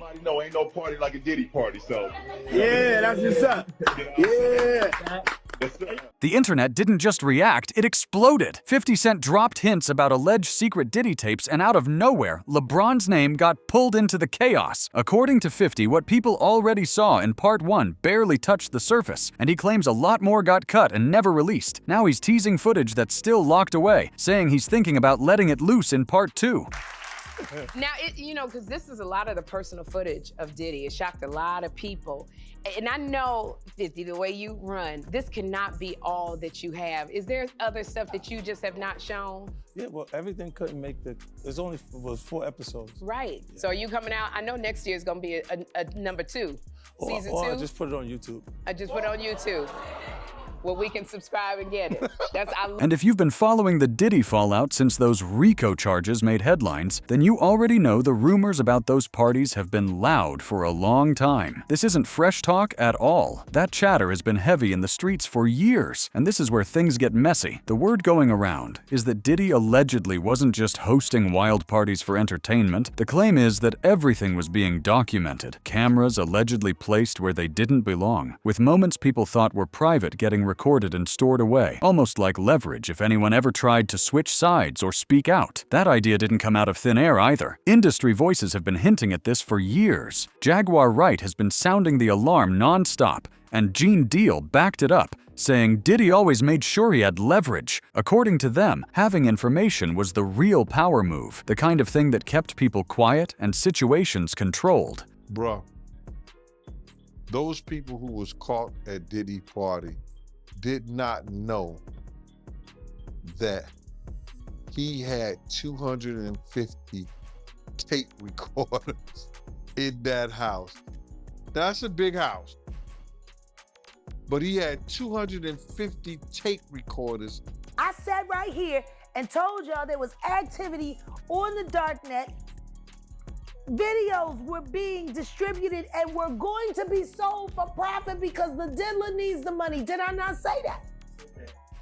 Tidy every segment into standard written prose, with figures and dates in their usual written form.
everybody know ain't no party like a Diddy party, so. Yeah, that's what's up. Yeah. The internet didn't just react, it exploded. 50 Cent dropped hints about alleged secret Diddy tapes, and out of nowhere, LeBron's name got pulled into the chaos. According to 50, what people already saw in Part 1 barely touched the surface, and he claims a lot more got cut and never released. Now he's teasing footage that's still locked away, saying he's thinking about letting it loose in Part 2. Now, because this is a lot of the personal footage of Diddy. It shocked a lot of people. And I know, 50, the way you run, this cannot be all that you have. Is there other stuff that you just have not shown? Yeah, well, everything couldn't make was 4 episodes. Right. Yeah. So are you coming out? I know next year is going to be a number 2. Season 2? I just put it on YouTube. I just put it on YouTube. Well, we can subscribe and get it. And if you've been following the Diddy fallout since those RICO charges made headlines, then you already know the rumors about those parties have been loud for a long time. This isn't fresh talk at all. That chatter has been heavy in the streets for years, and this is where things get messy. The word going around is that Diddy allegedly wasn't just hosting wild parties for entertainment. The claim is that everything was being documented, cameras allegedly placed where they didn't belong, with moments people thought were private getting recorded and stored away, almost like leverage if anyone ever tried to switch sides or speak out. That idea didn't come out of thin air either. Industry voices have been hinting at this for years. Jaguar Wright has been sounding the alarm non-stop, and Gene Deal backed it up, saying Diddy always made sure he had leverage. According to them, having information was the real power move, the kind of thing that kept people quiet and situations controlled. Bruh, those people who was caught at Diddy party did not know that he had 250 tape recorders in that house. That's a big house. But he had 250 tape recorders. I sat right here and told y'all there was activity on the darknet. Videos were being distributed and were going to be sold for profit because the diddler needs the money. Did I not say that?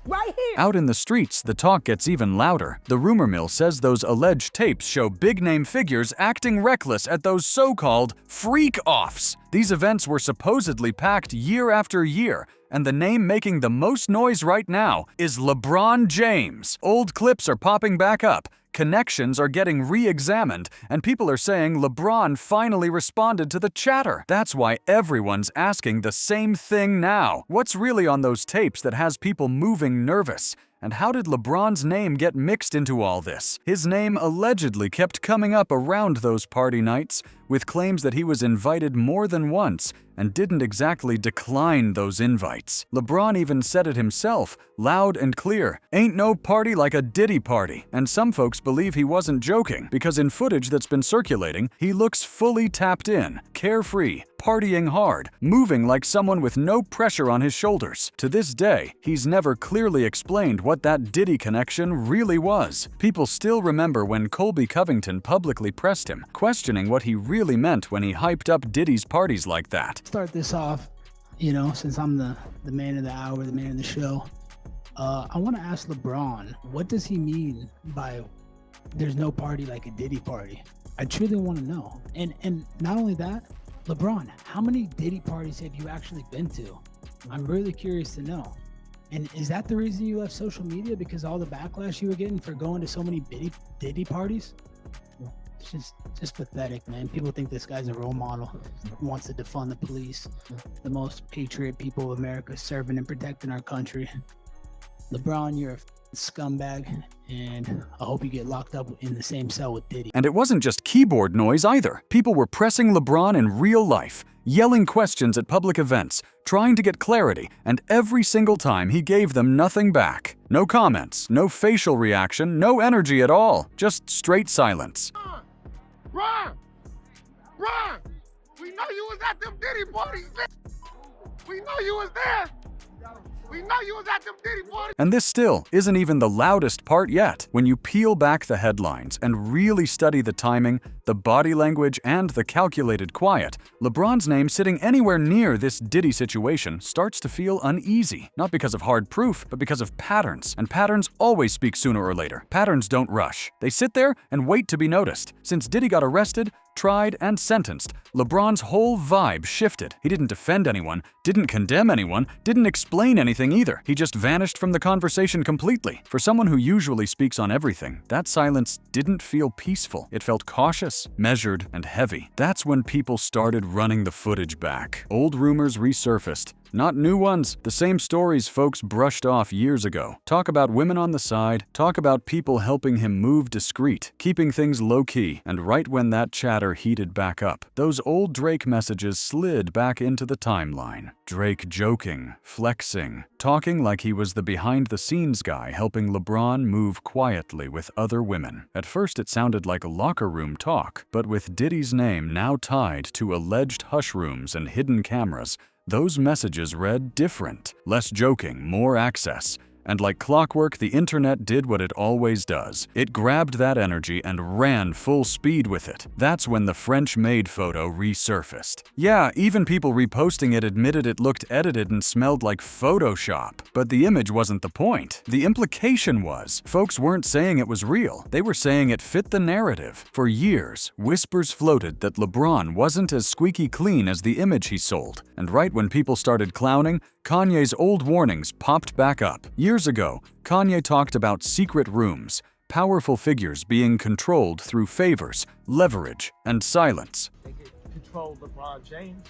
Right here. Out in the streets, the talk gets even louder. The rumor mill says those alleged tapes show big-name figures acting reckless at those so-called freak-offs. These events were supposedly packed year after year, and the name making the most noise right now is LeBron James. Old clips are popping back up. Connections are getting re-examined, and people are saying LeBron finally responded to the chatter. That's why everyone's asking the same thing now. What's really on those tapes that has people moving nervous? And how did LeBron's name get mixed into all this? His name allegedly kept coming up around those party nights, with claims that he was invited more than once and didn't exactly decline those invites. LeBron even said it himself, loud and clear, "Ain't no party like a Diddy party." And some folks believe he wasn't joking, because in footage that's been circulating, he looks fully tapped in, carefree, partying hard, moving like someone with no pressure on his shoulders. To this day, he's never clearly explained what that Diddy connection really was. People still remember when Colby Covington publicly pressed him, questioning what he really meant when he hyped up Diddy's parties like that. Start this off, since I'm the man of the hour, the man of the show. I want to ask LeBron, what does he mean by there's no party like a Diddy party? I truly want to know. And not only that, LeBron, how many Diddy parties have you actually been to? I'm really curious to know. And is that the reason you left social media, because all the backlash you were getting for going to so many Diddy parties? It's just pathetic, man. People think this guy's a role model, wants to defund the police, the most patriot people of America, serving and protecting our country. LeBron, you're a scumbag, and I hope you get locked up in the same cell with Diddy. And it wasn't just keyboard noise either. People were pressing LeBron in real life, yelling questions at public events, trying to get clarity, and every single time he gave them nothing back. No comments, no facial reaction, no energy at all, just straight silence. Ron! We know you was at them Diddy parties, man. We know you was there. We know you was at them Diddy parties. And this still isn't even the loudest part yet. When you peel back the headlines and really study the timing, the body language, and the calculated quiet, LeBron's name sitting anywhere near this Diddy situation starts to feel uneasy. Not because of hard proof, but because of patterns. And patterns always speak sooner or later. Patterns don't rush. They sit there and wait to be noticed. Since Diddy got arrested, tried, and sentenced, LeBron's whole vibe shifted. He didn't defend anyone, didn't condemn anyone, didn't explain anything either. He just vanished from the conversation completely. For someone who usually speaks on everything, that silence didn't feel peaceful. It felt cautious, measured, and heavy. That's when people started running the footage back. Old rumors resurfaced. Not new ones, the same stories folks brushed off years ago. Talk about women on the side, talk about people helping him move discreet, keeping things low-key, and right when that chatter heated back up, those old Drake messages slid back into the timeline. Drake joking, flexing, talking like he was the behind-the-scenes guy helping LeBron move quietly with other women. At first it sounded like locker room talk, but with Diddy's name now tied to alleged hush rooms and hidden cameras, those messages read different, less joking, more access. And like clockwork, the internet did what it always does. It grabbed that energy and ran full speed with it. That's when the French-made photo resurfaced. Yeah, even people reposting it admitted it looked edited and smelled like Photoshop. But the image wasn't the point. The implication was, folks weren't saying it was real. They were saying it fit the narrative. For years, whispers floated that LeBron wasn't as squeaky clean as the image he sold. And right when people started clowning, Kanye's old warnings popped back up. Years ago, Kanye talked about secret rooms, powerful figures being controlled through favors, leverage, and silence. They can control LeBron James.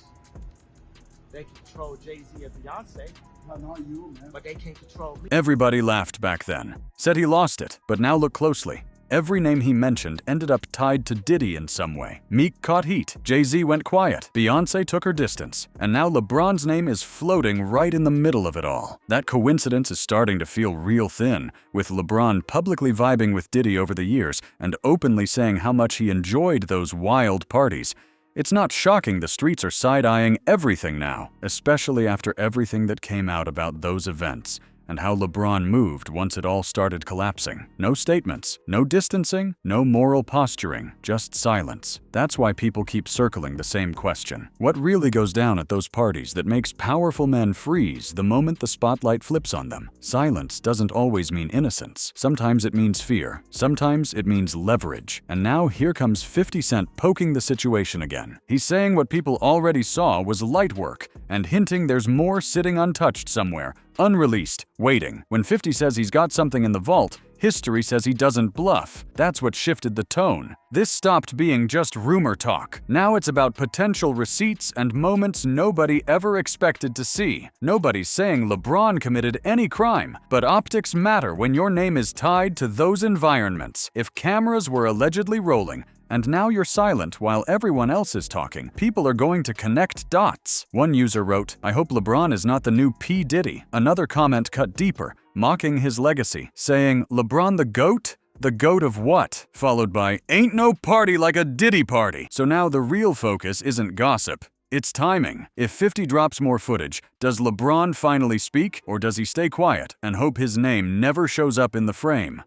They can control Jay-Z and Beyonce. Not you, man. But they can't control me. Everybody laughed back then. Said he lost it, but now look closely. Every name he mentioned ended up tied to Diddy in some way. Meek caught heat, Jay-Z went quiet, Beyonce took her distance, and now LeBron's name is floating right in the middle of it all. That coincidence is starting to feel real thin, with LeBron publicly vibing with Diddy over the years and openly saying how much he enjoyed those wild parties. It's not shocking the streets are side-eyeing everything now, especially after everything that came out about those events. And how LeBron moved once it all started collapsing. No statements, no distancing, no moral posturing, just silence. That's why people keep circling the same question. What really goes down at those parties that makes powerful men freeze the moment the spotlight flips on them? Silence doesn't always mean innocence. Sometimes it means fear. Sometimes it means leverage. And now here comes 50 Cent poking the situation again. He's saying what people already saw was light work and hinting there's more sitting untouched somewhere, unreleased, waiting. When 50 says he's got something in the vault, history says he doesn't bluff. That's what shifted the tone. This stopped being just rumor talk. Now it's about potential receipts and moments nobody ever expected to see. Nobody's saying LeBron committed any crime, but optics matter when your name is tied to those environments. If cameras were allegedly rolling, and now you're silent while everyone else is talking, people are going to connect dots. One user wrote, "I hope LeBron is not the new P. Diddy." Another comment cut deeper, mocking his legacy, saying, "LeBron the GOAT? The GOAT of what?" Followed by, "Ain't no party like a Diddy party." So now the real focus isn't gossip. It's timing. If 50 drops more footage, does LeBron finally speak, or does he stay quiet and hope his name never shows up in the frame?